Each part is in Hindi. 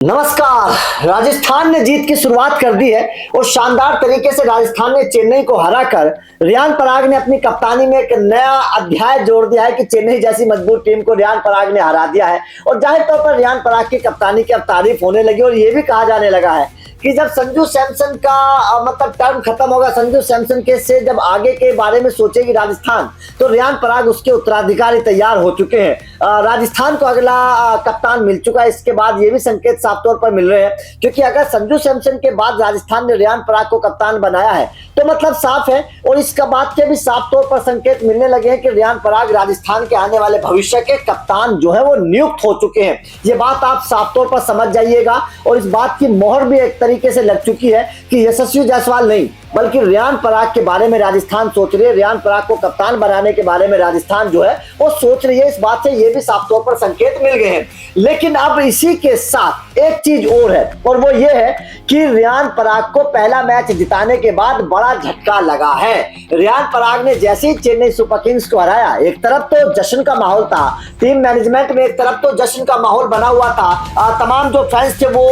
नमस्कार। राजस्थान ने जीत की शुरुआत कर दी है और शानदार तरीके से राजस्थान ने चेन्नई को हराकर रियान पराग ने अपनी कप्तानी में एक नया अध्याय जोड़ दिया है कि चेन्नई जैसी मजबूत टीम को रियान पराग ने हरा दिया है। और जाहिर तौर पर रियान पराग की कप्तानी की अब तारीफ होने लगी और ये भी कहा जाने लगा है कि जब संजू सैमसन का मतलब टर्म खत्म होगा, संजू सैमसन के से जब आगे के बारे में सोचेगी राजस्थान, तो रियान पराग उसके उत्तराधिकारी तैयार हो चुके हैं। राजस्थान को अगला कप्तान मिल चुका है। इसके बाद ये भी संकेत साफ तौर पर मिल रहे हैं, क्योंकि अगर संजू सैमसन के बाद राजस्थान ने रियान पराग को कप्तान बनाया है तो मतलब साफ है। और इसका बात के भी साफ तौर पर संकेत मिलने लगे हैं कि रियान पराग राजस्थान के आने वाले भविष्य के कप्तान जो है वो नियुक्त हो चुके हैं। ये बात आप साफ तौर पर समझ जाइएगा। और इस बात की मोहर भी एक तरीके से लग चुकी है कि यशस्वी जायसवाल नहीं बल्कि रियान पराग के बारे में राजस्थान सोच रही है। रियान पराग को कप्तान बनाने के बारे में राजस्थान जो है वो सोच रही है। इस बात से ये भी साफ तौर पर संकेत मिल गए हैं। लेकिन अब इसी के साथ एक चीज और है, और वो ये है कि रियान पराग को पहला मैच जिताने के बाद बड़ा झटका लगा है। रियान पराग ने जैसे ही चेन्नई सुपर किंग्स को हराया, एक तरफ तो जश्न का माहौल था, टीम मैनेजमेंट में एक तरफ तो जश्न का माहौल बना हुआ था, तमाम जो फैंस थे वो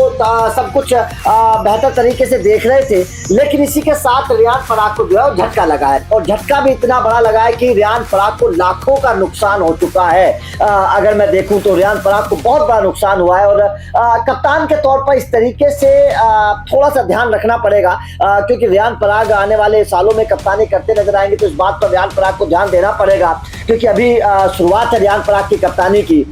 सब कुछ बेहतर तरीके से देख रहे थे। लेकिन इसी के साथ रियान पराग को जो है झटका लगा है, और झटका भी इतना बड़ा लगा है कि रियान पराग को लाखों का नुकसान हो चुका है। अगर मैं देखूं तो रियान पराग को बहुत बड़ा नुकसान हुआ है। और कप्तान के तौर पर इस तरीके से थोड़ा सा ध्यान रखना पड़ेगा, क्योंकि रियान पराग आने वाले सालों में कप्तानी करते नजर आएंगे, तो इस बात पर रियान पराग को ध्यान देना पड़ेगा। क्योंकि अभी शुरुआत है रियान पराग की कप्तानी की।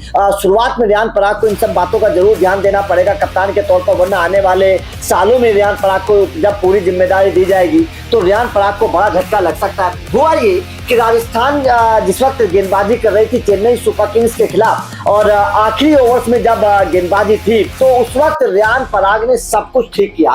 शुरुआत में रियान पराग को इन सब बातों का जरूर ध्यान देना पड़ेगा कप्तान के तौर पर, वरना आने वाले सालों में रियान पराग को जब पूरी जिम्मेदारी दी जाएगी तो रियान पराग को बड़ा झटका लग सकता है। हुआ ये कि राजस्थान जिस वक्त गेंदबाजी कर रही थी चेन्नई सुपर किंग्स के खिलाफ, और आखिरी ओवर्स में जब गेंदबाजी थी, तो उस वक्त रियान पराग ने सब कुछ ठीक किया,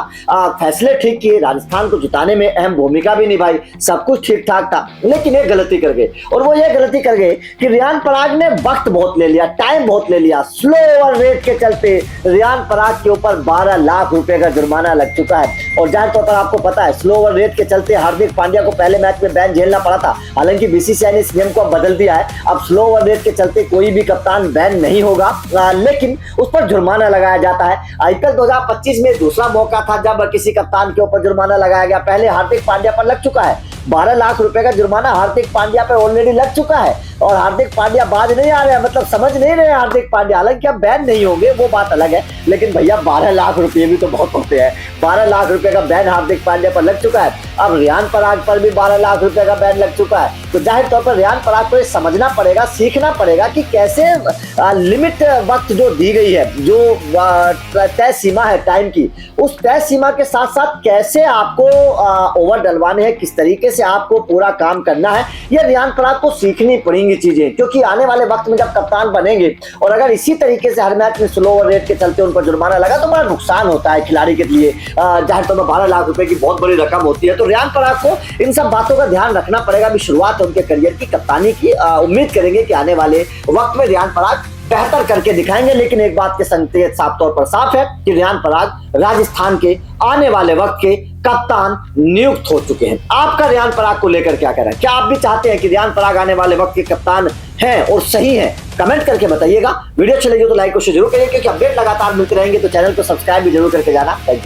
फैसले ठीक किए, राजस्थान को जिताने में अहम भूमिका भी निभाई, सब कुछ ठीक ठाक था। लेकिन एक गलती कर गए, और वो ये गलती कर गए कि रियान पराग ने वक्त बहुत ले लिया, टाइम बहुत ले लिया। स्लो ओवर रेट के चलते रियान पराग के ऊपर 12 लाख रुपए का जुर्माना लग चुका है। और जाहिर तौर पर आपको पता है स्लो ओवर रेट के चलते हार्दिक पांड्या को पहले मैच में बैन झेलना पड़ा था। हालांकि बीसीसीआई ने इस नियम को बदल दिया है, अब स्लो ओवर रेट के चलते कोई भी कप्तान बैन नहीं होगा, लेकिन उस पर जुर्माना लगाया जाता है। आईपीएल 2025 में दूसरा मौका था जब किसी कप्तान के ऊपर जुर्माना लगाया गया। पहले हार्दिक पांड्या पर लग चुका है 12 लाख रुपए का जुर्माना, हार्दिक पांड्या पर ऑलरेडी लग चुका है। और हार्दिक पांड्या बाज नहीं आ रहे हैं, मतलब समझ नहीं रहे हार्दिक पांड्या। हालांकि अब बैन नहीं होंगे वो बात अलग है, लेकिन भैया 12 लाख रुपए भी तो बहुत होते हैं। 12 लाख रुपए का बैन हार्दिक पांड्या पर लग चुका है, अब रियान पराग पर भी 12 लाख रुपए का बैन लग चुका है। तो जाहिर तौर पर रियान पराग को ये समझना पड़ेगा, सीखना पड़ेगा कि कैसे लिमिट वक्त जो दी गई है, जो तय सीमा है टाइम की, उस तय सीमा के साथ साथ कैसे आपको ओवर डलवाने हैं, किस तरीके से आपको पूरा काम करना है, ये रियान पराग को सीखनी पड़ेंगी चीजें। क्योंकि आने वाले वक्त में जब कप्तान बनेंगे और अगर इसी तरीके से हर मैच में स्लो ओवर रेट के चलते उन पर जुर्माना लगा तो बड़ा नुकसान होता है खिलाड़ी के लिए। जाहिर तौर पर 12 लाख रुपए की बहुत बड़ी रकम होती है। तो रियान पराग को इन सब बातों का ध्यान रखना पड़ेगा। अभी शुरुआत है उनके करियर की, कप्तानी की। उम्मीद करेंगे कि आने वाले वक्त में रियान पराग बेहतर करके दिखाएंगे। लेकिन एक बात के संकेत साफ तौर पर साफ है कि रियान पराग राजस्थान के आने वाले वक्त के कप्तान नियुक्त हो चुके हैं। आपका रियान पराग को लेकर क्या कहना है? क्या आप भी चाहते हैं कि रियान पराग आने वाले वक्त के कप्तान हैं और सही हैं? कमेंट करके बताइएगा। वीडियो अच्छी लगी तो लाइक और शेयर जरूर करिए, क्योंकि अपडेट लगातार मिलते रहेंगे। तो चैनल को सब्सक्राइब भी जरूर करके जाना।